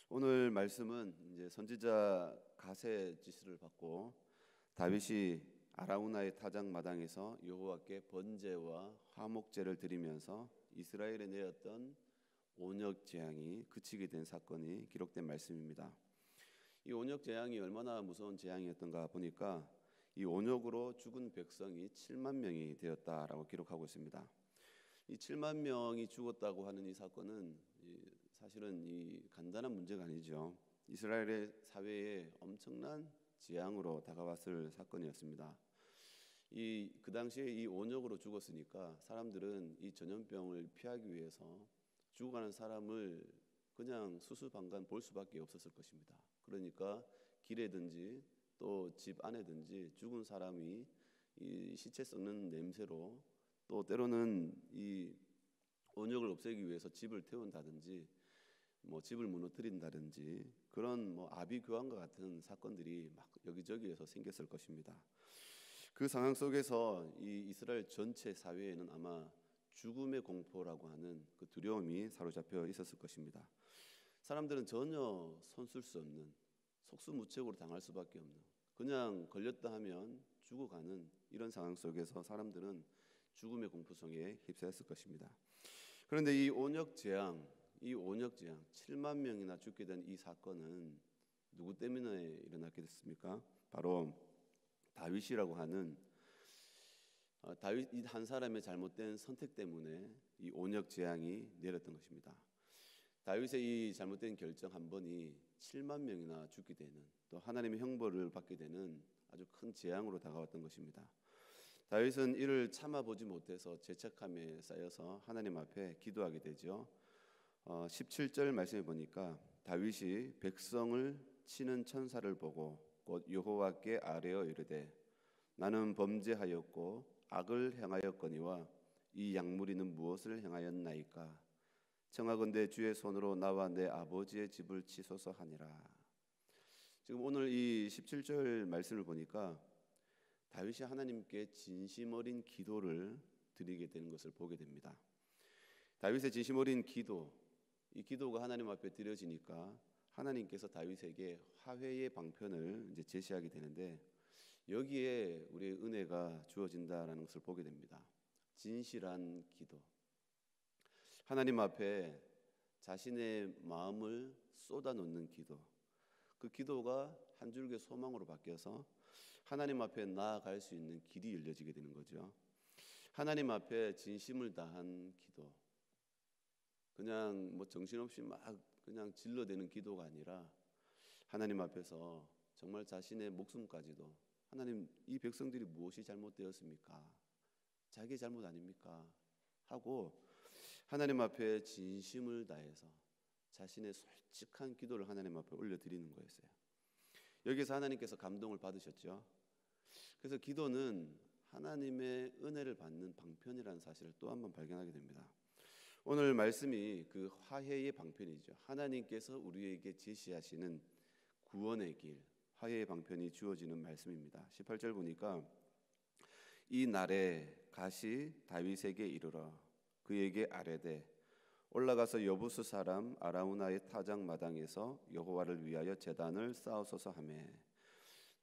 오늘 말씀은 이제 선지자 갓의 지시를 받고 다윗이 아라우나의 타작 마당에서 여호와께 번제와 화목제를 드리면서 이스라엘에 내었던 온역 재앙이 그치게 된 사건이 기록된 말씀입니다. 이 온역 재앙이 얼마나 무서운 재앙이었던가 보니까 이 온역으로 죽은 백성이 7만 명이 되었다라고 기록하고 있습니다. 이 7만 명이 죽었다고 하는 이 사건은 사실은 이 간단한 문제가 아니죠. 이스라엘의 사회에 엄청난 재앙으로 다가왔을 사건이었습니다. 그 당시에 이 온역으로 죽었으니까 사람들은 이 전염병을 피하기 위해서 죽어가는 사람을 그냥 수수방관 볼 수밖에 없었을 것입니다. 그러니까 길에든지 또 집 안에든지 죽은 사람이 이 시체 썩는 냄새로 또 때로는 이 온역을 없애기 위해서 집을 태운다든지 집을 무너뜨린다든지 그런 아비규환과 같은 사건들이 막 여기저기에서 생겼을 것입니다. 그 상황 속에서 이 이스라엘 전체 사회에는 아마 죽음의 공포라고 하는 그 두려움이 사로잡혀 있었을 것입니다. 사람들은 전혀 손쓸 수 없는 속수무책으로 당할 수밖에 없는 그냥 걸렸다 하면 죽어가는 이런 상황 속에서 사람들은 죽음의 공포성에 휩싸였을 것입니다. 그런데 이 온역 재앙 7만 명이나 죽게 된 이 사건은 누구 때문에 일어났게 됐습니까? 바로 다윗이라고 하는 다윗 한 사람의 잘못된 선택 때문에 이 온역 재앙이 내렸던 것입니다. 다윗의 이 잘못된 결정 한 번이 7만 명이나 죽게 되는 또 하나님의 형벌을 받게 되는 아주 큰 재앙으로 다가왔던 것입니다. 다윗은 이를 참아보지 못해서 죄책감에 쌓여서 하나님 앞에 기도하게 되죠. 17절 말씀해 보니까 다윗이 백성을 치는 천사를 보고 곧 여호와께 아뢰어 이르되 나는 범죄하였고 악을 행하였거니와 이 약물이는 무엇을 행하였나이까 청하건대 주의 손으로 나와 내 아버지의 집을 치소서 하니라. 지금 오늘 이 17절 말씀을 보니까 다윗이 하나님께 진심 어린 기도를 드리게 되는 것을 보게 됩니다. 다윗의 진심 어린 기도, 이 기도가 하나님 앞에 드려지니까 하나님께서 다윗에게 화해의 방편을 이제 제시하게 되는데 여기에 우리의 은혜가 주어진다라는 것을 보게 됩니다. 진실한 기도. 하나님 앞에 자신의 마음을 쏟아놓는 기도. 그 기도가 한 줄기 소망으로 바뀌어서 하나님 앞에 나아갈 수 있는 길이 열려지게 되는 거죠. 하나님 앞에 진심을 다한 기도. 그냥 정신없이 막 그냥 질러대는 기도가 아니라 하나님 앞에서 정말 자신의 목숨까지도 하나님 이 백성들이 무엇이 잘못되었습니까? 자기 잘못 아닙니까? 하고 하나님 앞에 진심을 다해서 자신의 솔직한 기도를 하나님 앞에 올려드리는 거였어요. 여기서 하나님께서 감동을 받으셨죠. 그래서 기도는 하나님의 은혜를 받는 방편이라는 사실을 또 한 번 발견하게 됩니다. 오늘 말씀이 그 화해의 방편이죠. 하나님께서 우리에게 제시하시는 구원의 길, 화해의 방편이 주어지는 말씀입니다. 18절 보니까 이 날에 갓이 다윗에게 이르러 그에게 아뢰되 올라가서 여부스 사람 아라우나의 타작 마당에서 여호와를 위하여 제단을 쌓으소서 하매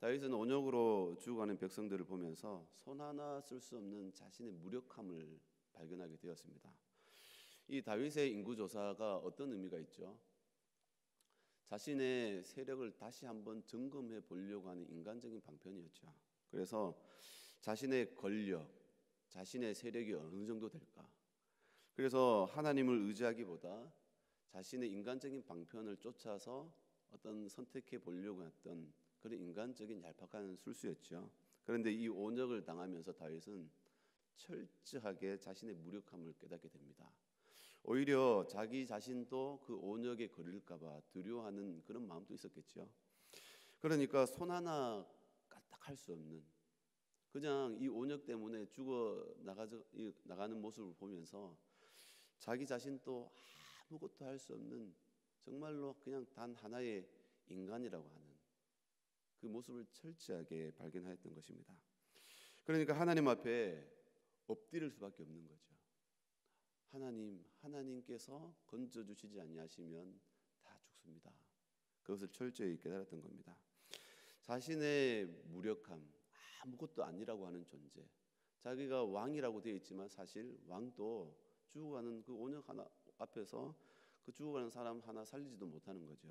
다윗은 온역으로 죽어가는 백성들을 보면서 손 하나 쓸 수 없는 자신의 무력함을 발견하게 되었습니다. 이 다윗의 인구조사가 어떤 의미가 있죠? 자신의 세력을 다시 한번 점검해 보려고 하는 인간적인 방편이었죠. 그래서 자신의 권력, 자신의 세력이 어느 정도 될까? 그래서 하나님을 의지하기보다 자신의 인간적인 방편을 쫓아서 어떤 선택해 보려고 했던 그런 인간적인 얄팍한 술수였죠. 그런데 이 온역을 당하면서 다윗은 철저하게 자신의 무력함을 깨닫게 됩니다. 오히려 자기 자신도 그 온역에 걸릴까 봐 두려워하는 그런 마음도 있었겠죠. 그러니까 손 하나 까딱할 수 없는 그냥 이 온역 때문에 죽어 나가는 모습을 보면서 자기 자신도 아무것도 할 수 없는 정말로 그냥 단 하나의 인간이라고 하는 그 모습을 철저하게 발견하였던 것입니다. 그러니까 하나님 앞에 엎드릴 수밖에 없는 거죠. 하나님께서 건져주시지 아니하시면 다 죽습니다. 그것을 철저히 깨달았던 겁니다. 자신의 무력함, 아무것도 아니라고 하는 존재, 자기가 왕이라고 되어 있지만 사실 왕도 죽어가는 그 온역 하나 앞에서 그 죽어가는 사람 하나 살리지도 못하는 거죠.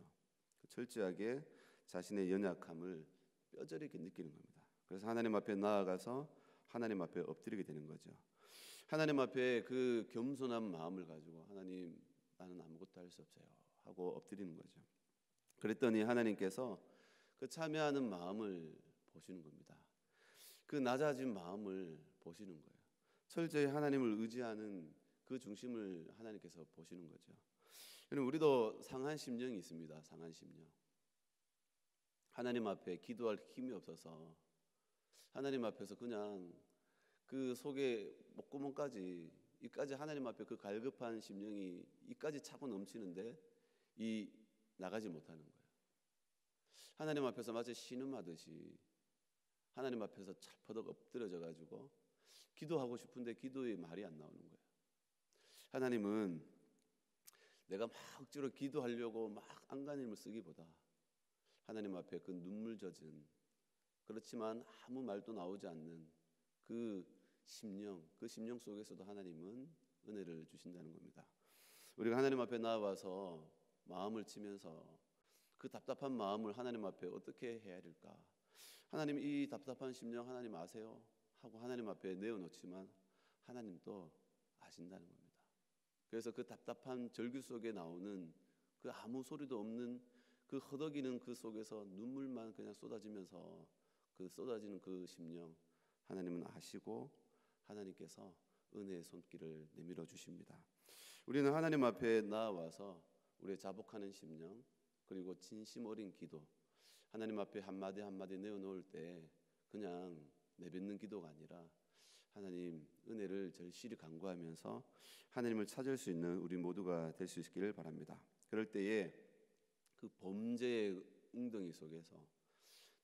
철저하게 자신의 연약함을 뼈저리게 느끼는 겁니다. 그래서 하나님 앞에 나아가서 하나님 앞에 엎드리게 되는 거죠. 하나님 앞에 그 겸손한 마음을 가지고 하나님, 나는 아무것도 할 수 없어요 하고 엎드리는 거죠. 그랬더니 하나님께서 그 참여하는 마음을 보시는 겁니다. 그 낮아진 마음을 보시는 거예요. 철저히 하나님을 의지하는 그 중심을 하나님께서 보시는 거죠. 우리도 상한 심령이 있습니다. 상한 심령. 하나님 앞에 기도할 힘이 없어서 하나님 앞에서 그냥 그 속에 목구멍까지, 이까지 하나님 앞에 그 갈급한 심령이 이까지 차고 넘치는데 이 나가지 못하는 거예요. 하나님 앞에서 마치 신음하듯이 하나님 앞에서 찰퍼덕 엎드려져 가지고 기도하고 싶은데 기도의 말이 안 나오는 거예요. 하나님은 내가 막 억지로 기도하려고 막 안간힘을 쓰기보다 하나님 앞에 그 눈물 젖은, 그렇지만 아무 말도 나오지 않는 그 심령 속에서도 하나님은 은혜를 주신다는 겁니다. 우리가 하나님 앞에 나와서 마음을 치면서 그 답답한 마음을 하나님 앞에 어떻게 해야 될까? 하나님, 이 답답한 심령 하나님 아세요? 하고 하나님 앞에 내어놓지만 하나님도 아신다는 겁니다. 그래서 그 답답한 절규 속에 나오는 그 아무 소리도 없는 그 허덕이는 그 속에서 눈물만 그냥 쏟아지면서 그 쏟아지는 그 심령 하나님은 아시고 하나님께서 은혜의 손길을 내밀어 주십니다. 우리는 하나님 앞에 나와서 우리의 자복하는 심령, 그리고 진심 어린 기도, 하나님 앞에 한마디 한마디 내어놓을 때 그냥 내뱉는 기도가 아니라 하나님 은혜를 절실히 간구하면서 하나님을 찾을 수 있는 우리 모두가 될 수 있기를 바랍니다. 그럴 때에 그 범죄의 웅덩이 속에서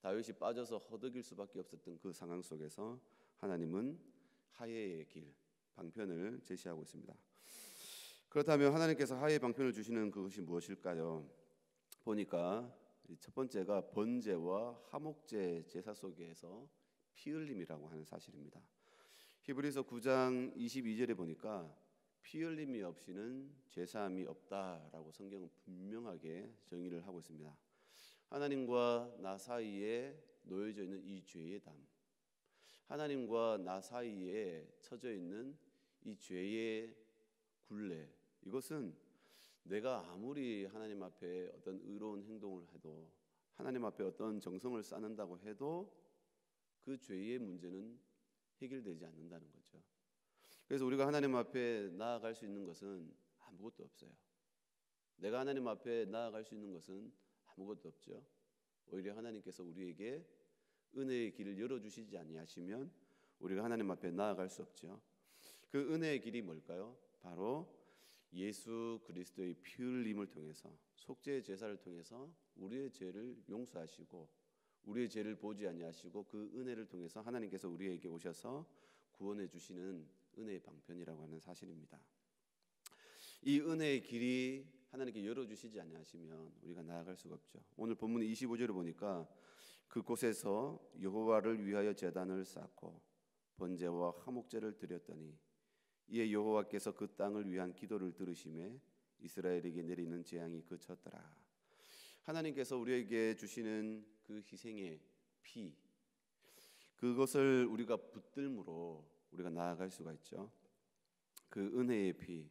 다윗이 빠져서 허덕일 수밖에 없었던 그 상황 속에서 하나님은 하혜의 길, 방편을 제시하고 있습니다. 그렇다면 하나님께서 하혜의 방편을 주시는 그것이 무엇일까요? 보니까 첫 번째가 번제와 화목제 제사 속에서 피 흘림이라고 하는 사실입니다. 히브리서 9장 22절에 보니까 피 흘림이 없이는 제사함이 없다라고 성경은 분명하게 정의를 하고 있습니다. 하나님과 나 사이에 놓여져 있는 이 죄의 담, 하나님과 나 사이에 처져 있는 이 죄의 굴레, 이것은 내가 아무리 하나님 앞에 어떤 의로운 행동을 해도, 하나님 앞에 어떤 정성을 쌓는다고 해도 그 죄의 문제는 해결되지 않는다는 거죠. 그래서 우리가 하나님 앞에 나아갈 수 있는 것은 아무것도 없어요. 내가 하나님 앞에 나아갈 수 있는 것은 아무것도 없죠. 오히려 하나님께서 우리에게 은혜의 길을 열어주시지 아니하시면 우리가 하나님 앞에 나아갈 수 없죠. 그 은혜의 길이 뭘까요? 바로 예수 그리스도의 피 흘림을 통해서, 속죄의 제사를 통해서 우리의 죄를 용서하시고 우리의 죄를 보지 아니하시고 그 은혜를 통해서 하나님께서 우리에게 오셔서 구원해 주시는 은혜의 방편이라고 하는 사실입니다. 이 은혜의 길이 하나님께 열어주시지 아니하시면 우리가 나아갈 수가 없죠. 오늘 본문 25절을 보니까 그곳에서 여호와를 위하여 제단을 쌓고 번제와 화목제를 드렸더니 이에 여호와께서 그 땅을 위한 기도를 들으시매 이스라엘에게 내리는 재앙이 그쳤더라. 하나님께서 우리에게 주시는 그 희생의 피, 그것을 우리가 붙들므로 우리가 나아갈 수가 있죠. 그 은혜의 피,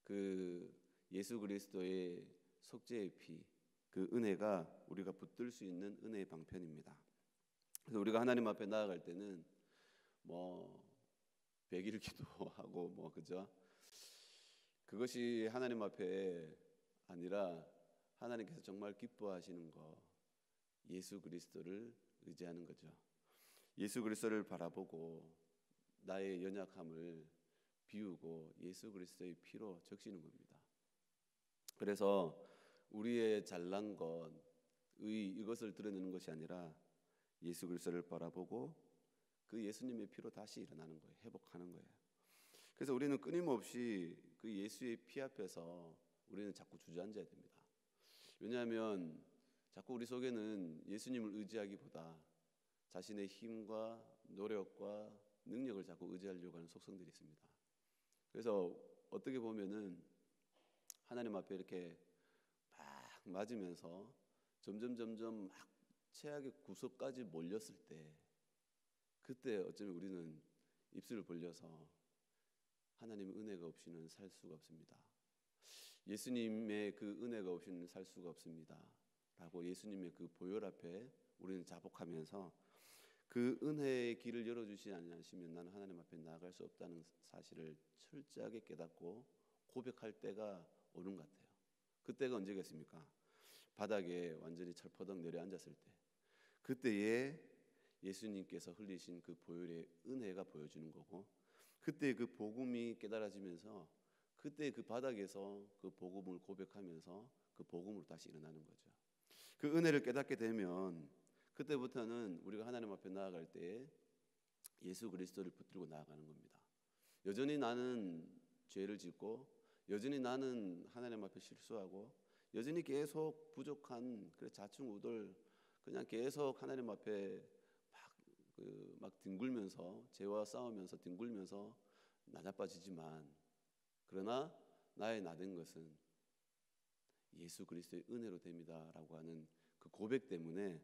그 예수 그리스도의 속죄의 피, 그 은혜가 우리가 붙들 수 있는 은혜의 방편입니다. 그래서 우리가 하나님 앞에 나아갈 때는 뭐 100일 기도하고 뭐 그죠? 그것이 하나님 앞에 아니라 하나님께서 정말 기뻐하시는 거, 예수 그리스도를 의지하는 거죠. 예수 그리스도를 바라보고 나의 연약함을 비우고 예수 그리스도의 피로 적시는 겁니다. 그래서 우리의 잘난 것, 이것을 드러내는 것이 아니라 예수 그리스도를 바라보고 그 예수님의 피로 다시 일어나는 거예요. 회복하는 거예요. 그래서 우리는 끊임없이 그 예수의 피 앞에서 우리는 자꾸 주저앉아야 됩니다. 왜냐하면 자꾸 우리 속에는 예수님을 의지하기보다 자신의 힘과 노력과 능력을 자꾸 의지하려고 하는 속성들이 있습니다. 그래서 어떻게 보면은 하나님 앞에 이렇게 막 맞으면서 점점 막 최악의 구석까지 몰렸을 때, 그때 어쩌면 우리는 입술을 벌려서 하나님의 은혜가 없이는 살 수가 없습니다. 예수님의 그 은혜가 없이는 살 수가 없습니다 라고 예수님의 그 보혈 앞에 우리는 자복하면서 그 은혜의 길을 열어주시지 않으시면 나는 하나님 앞에 나아갈 수 없다는 사실을 철저하게 깨닫고 고백할 때가 오는 것 같아요. 그때가 언제겠습니까? 바닥에 완전히 철퍼덕 내려앉았을 때, 그때에 예수님께서 흘리신 그 보혈의 은혜가 보여주는 거고, 그때 그 복음이 깨달아지면서 그때 그 바닥에서 그 복음을 고백하면서 그 복음으로 다시 일어나는 거죠. 그 은혜를 깨닫게 되면 그때부터는 우리가 하나님 앞에 나아갈 때 예수 그리스도를 붙들고 나아가는 겁니다. 여전히 나는 죄를 짓고, 여전히 나는 하나님 앞에 실수하고, 여전히 계속 부족한 자충우돌 그냥 계속 하나님 앞에 막 뒹굴면서 죄와 싸우면서 뒹굴면서 나자빠지지만, 그러나 나의 나된 것은 예수 그리스도의 은혜로 됩니다라고 하는 그 고백 때문에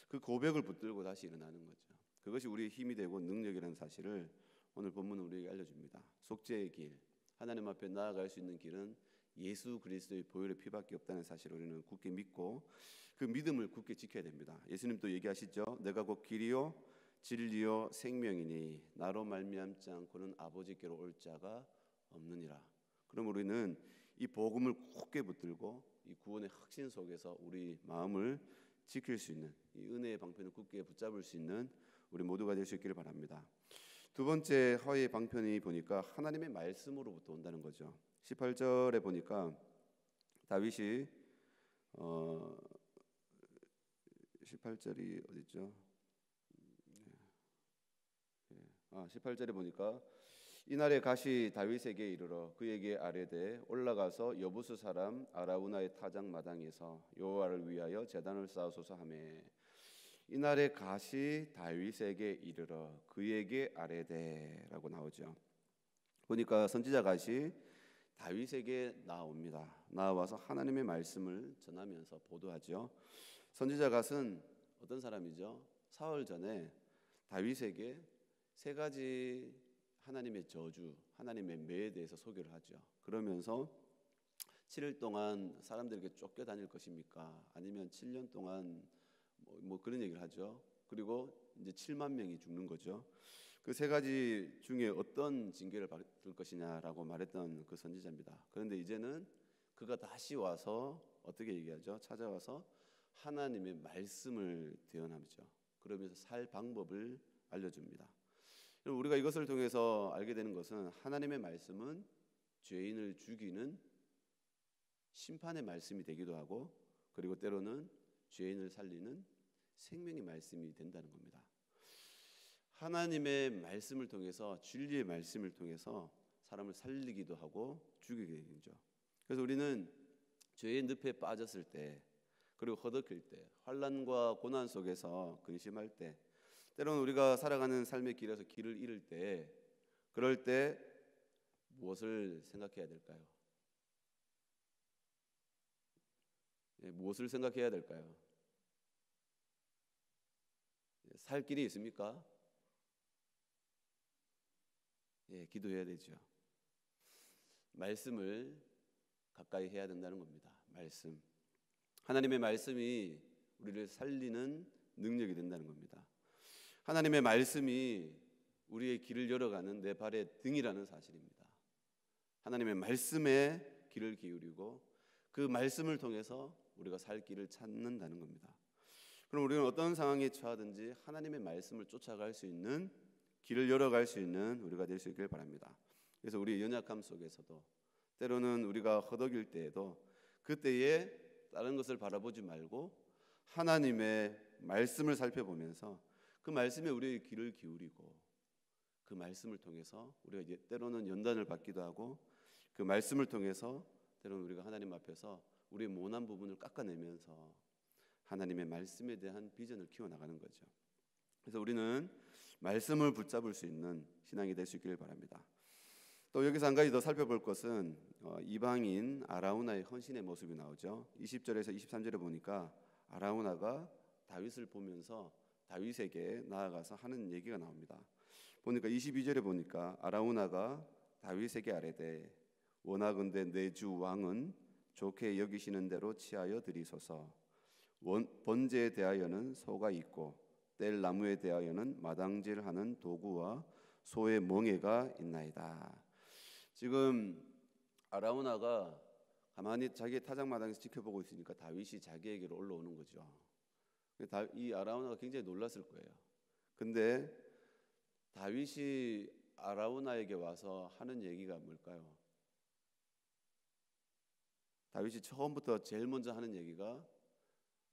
그 고백을 붙들고 다시 일어나는 거죠. 그것이 우리의 힘이 되고 능력이라는 사실을 오늘 본문은 우리에게 알려줍니다. 속죄의 길, 하나님 앞에 나아갈 수 있는 길은 예수 그리스도의 보혈의 피밖에 없다는 사실을 우리는 굳게 믿고 그 믿음을 굳게 지켜야 됩니다. 예수님도 얘기하시죠. 내가 곧 길이요 진리요 생명이니 나로 말미암지 않고는 아버지께로 올 자가 없느니라. 그럼 우리는 이 복음을 굳게 붙들고 이 구원의 확신 속에서 우리 마음을 지킬 수 있는, 이 은혜의 방편을 굳게 붙잡을 수 있는 우리 모두가 될 수 있기를 바랍니다. 두 번째 허의 방편이 보니까 하나님의 말씀으로부터 온다는 거죠. 18절에 보니까 다윗이 18절이 어디죠? 18절에 보니까 이날에 가시 다윗에게 이르러 그에게 아뢰되 올라가서 여부수 사람 아라우나의 타작 마당에서 여호와를 위하여 제단을 쌓으소서 하매, 이날에 가시 다윗에게 이르러 그에게 아뢰되라고 나오죠. 보니까 선지자 가시 다윗에게 나옵니다. 나와서 하나님의 말씀을 전하면서 보도하죠. 선지자 갓은 어떤 사람이죠? 사흘 전에 다윗에게 세 가지 하나님의 저주, 하나님의 매에 대해서 소개를 하죠. 그러면서 7일 동안 사람들에게 쫓겨 다닐 것입니까? 아니면 7년 동안 뭐 그런 얘기를 하죠. 그리고 이제 7만 명이 죽는 거죠. 그 세 가지 중에 어떤 징계를 받을 것이냐라고 말했던 그 선지자입니다. 그런데 이제는 그가 다시 와서 어떻게 얘기하죠? 찾아와서 하나님의 말씀을 대언하죠. 그러면서 살 방법을 알려줍니다. 우리가 이것을 통해서 알게 되는 것은 하나님의 말씀은 죄인을 죽이는 심판의 말씀이 되기도 하고, 그리고 때로는 죄인을 살리는 생명의 말씀이 된다는 겁니다. 하나님의 말씀을 통해서, 진리의 말씀을 통해서 사람을 살리기도 하고 죽이게 되죠. 그래서 우리는 죄의 늪에 빠졌을 때, 그리고 허덕일 때, 환난과 고난 속에서 근심할 때, 때로는 우리가 살아가는 삶의 길에서 길을 잃을 때, 그럴 때 무엇을 생각해야 될까요? 무엇을 생각해야 될까요? 살 길이 있습니까? 기도해야 되죠. 말씀을 가까이 해야 된다는 겁니다. 말씀, 하나님의 말씀이 우리를 살리는 능력이 된다는 겁니다. 하나님의 말씀이 우리의 길을 열어가는 내 발의 등이라는 사실입니다. 하나님의 말씀에 귀를 기울이고 그 말씀을 통해서 우리가 살 길을 찾는다는 겁니다. 그럼 우리는 어떤 상황에 처하든지 하나님의 말씀을 쫓아갈 수 있는, 길을 열어갈 수 있는 우리가 될 수 있길 바랍니다. 그래서 우리의 연약함 속에서도, 때로는 우리가 허덕일 때에도, 그때에 다른 것을 바라보지 말고 하나님의 말씀을 살펴보면서 그 말씀에 우리의 귀를 기울이고, 그 말씀을 통해서 우리가 때로는 연단을 받기도 하고, 그 말씀을 통해서 때로는 우리가 하나님 앞에서 우리의 모난 부분을 깎아내면서 하나님의 말씀에 대한 비전을 키워나가는 거죠. 그래서 우리는 말씀을 붙잡을 수 있는 신앙이 될 수 있기를 바랍니다. 또 여기서 한 가지 더 살펴볼 것은 이방인 아라우나의 헌신의 모습이 나오죠. 20절에서 23절에 보니까 아라우나가 다윗을 보면서 다윗에게 나아가서 하는 얘기가 나옵니다. 보니까 22절에 보니까 아라우나가 다윗에게 아뢰되 원하건대 내 주 왕은 좋게 여기시는 대로 취하여 드리소서. 번제에 대하여는 소가 있고 뗄 나무에 대하여는 마당질하는 도구와 소의 멍에가 있나이다. 지금 아라우나가 가만히 자기의 타작마당에서 지켜보고 있으니까 다윗이 자기에게로 올라오는 거죠. 이 아라우나가 굉장히 놀랐을 거예요. 근데 다윗이 아라우나에게 와서 하는 얘기가 뭘까요? 다윗이 처음부터 제일 먼저 하는 얘기가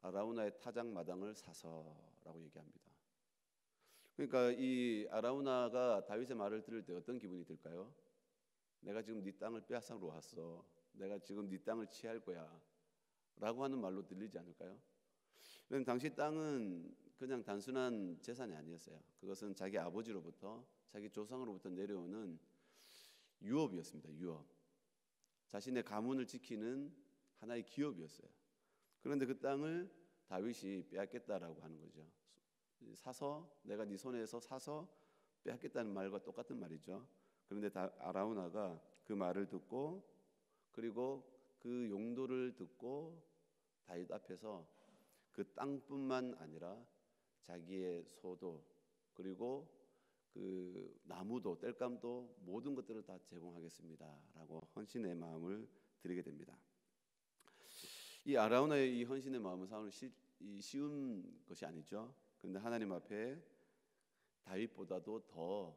아라우나의 타작마당을 사서라고 얘기합니다. 그러니까 이 아라우나가 다윗의 말을 들을 때 어떤 기분이 들까요? 내가 지금 네 땅을 빼앗으러 왔어. 내가 지금 네 땅을 취할 거야 라고 하는 말로 들리지 않을까요? 그럼 당시 땅은 그냥 단순한 재산이 아니었어요. 그것은 자기 아버지로부터 자기 조상으로부터 내려오는 유업이었습니다. 유업. 자신의 가문을 지키는 하나의 기업이었어요. 그런데 그 땅을 다윗이 빼앗겠다라고 하는 거죠. 사서 내가 네 손에서 사서 빼앗겠다는 말과 똑같은 말이죠. 그런데 아라우나가 그 말을 듣고 그리고 그 용도를 듣고 다윗 앞에서 그 땅뿐만 아니라 자기의 소도 그리고 그 나무도 땔감도 모든 것들을 다 제공하겠습니다라고 헌신의 마음을 드리게 됩니다. 이 아라우나의 이 헌신의 마음은 사실 쉬운 것이 아니죠. 그런데 하나님 앞에 다윗보다도 더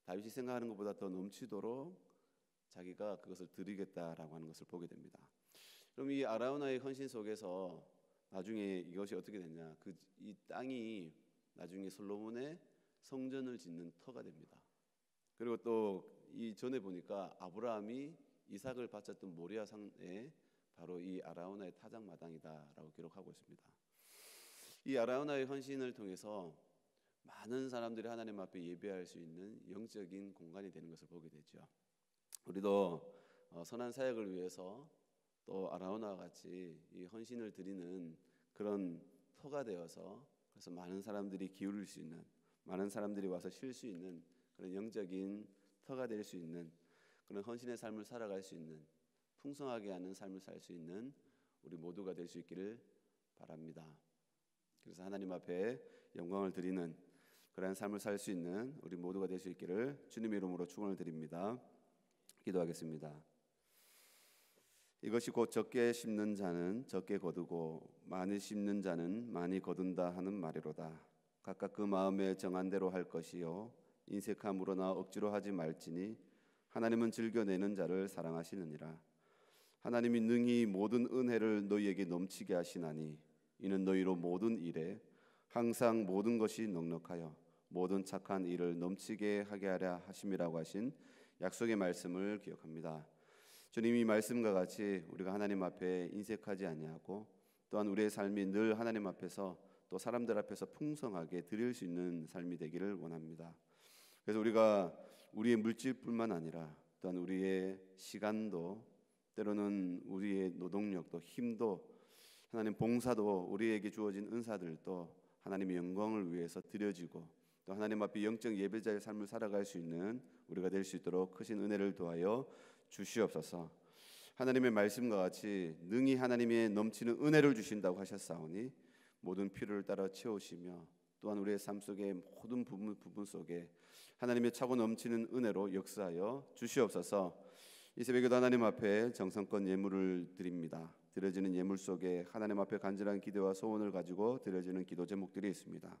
다윗이 생각하는 것보다 더 넘치도록 자기가 그것을 드리겠다라고 하는 것을 보게 됩니다. 그럼 이 아라우나의 헌신 속에서 나중에 이것이 어떻게 됐냐? 이 땅이 나중에 솔로몬의 성전을 짓는 터가 됩니다. 그리고 또 이 전에 보니까 아브라함이 이삭을 바쳤던 모리아 산에 바로 이 아라우나의 타작마당이다라고 기록하고 있습니다. 이 아라우나의 헌신을 통해서 많은 사람들이 하나님 앞에 예배할 수 있는 영적인 공간이 되는 것을 보게 되죠. 우리도 선한 사역을 위해서 또 아라우나와 같이 이 헌신을 드리는 그런 터가 되어서 그래서 많은 사람들이 기울일 수 있는, 많은 사람들이 와서 쉴 수 있는 그런 영적인 터가 될 수 있는 그런 헌신의 삶을 살아갈 수 있는 풍성하게 하는 삶을 살 수 있는 우리 모두가 될 수 있기를 바랍니다. 그래서 하나님 앞에 영광을 드리는 그러한 삶을 살 수 있는 우리 모두가 될 수 있기를 주님의 이름으로 축원을 드립니다. 기도하겠습니다. 이것이 곧 적게 심는 자는 적게 거두고 많이 심는 자는 많이 거둔다 하는 말이로다. 각각 그 마음에 정한 대로 할 것이요 인색함으로나 억지로 하지 말지니 하나님은 즐겨내는 자를 사랑하시느니라. 하나님이 능히 모든 은혜를 너희에게 넘치게 하시나니 이는 너희로 모든 일에 항상 모든 것이 넉넉하여 모든 착한 일을 넘치게 하게 하려 하심이라고 하신 약속의 말씀을 기억합니다. 주님, 이 말씀과 같이 우리가 하나님 앞에 인색하지 아니하고 또한 우리의 삶이 늘 하나님 앞에서 또 사람들 앞에서 풍성하게 드릴 수 있는 삶이 되기를 원합니다. 그래서 우리가 우리의 물질뿐만 아니라 또한 우리의 시간도 때로는 우리의 노동력도 힘도 하나님 봉사도 우리에게 주어진 은사들도 하나님의 영광을 위해서 드려지고 또 하나님 앞에 영적 예배자의 삶을 살아갈 수 있는 우리가 될 수 있도록 크신 은혜를 더하여 주시옵소서. 하나님의 말씀과 같이 능히 하나님의 넘치는 은혜를 주신다고 하셨사오니 모든 필요를 따라 채우시며 또한 우리의 삶 속의 모든 부분 속에 하나님의 차고 넘치는 은혜로 역사하여 주시옵소서. 이 새벽에도 하나님 앞에 정성껏 예물을 드립니다. 드려지는 예물 속에 하나님 앞에 간절한 기도와 소원을 가지고 드려지는 기도 제목들이 있습니다.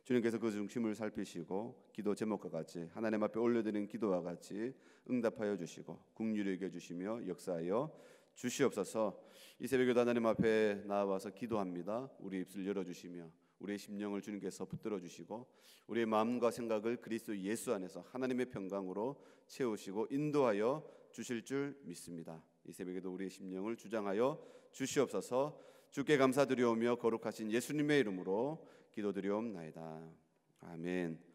주님께서 그 중심을 살피시고 기도 제목과 같이 하나님 앞에 올려드리는 기도와 같이 응답하여 주시고 긍휼히 여겨 주시며 역사하여 주시옵소서. 이 새벽에도 하나님 앞에 나와서 기도합니다. 우리 입술 열어주시며 우리의 심령을 주님께서 붙들어 주시고 우리의 마음과 생각을 그리스도 예수 안에서 하나님의 평강으로 채우시고 인도하여 주실 줄 믿습니다. 이 새벽에도 우리의 심령을 주장하여 주시옵소서. 주께 감사드리오며 거룩하신 예수님의 이름으로 기도드리옵나이다. 아멘.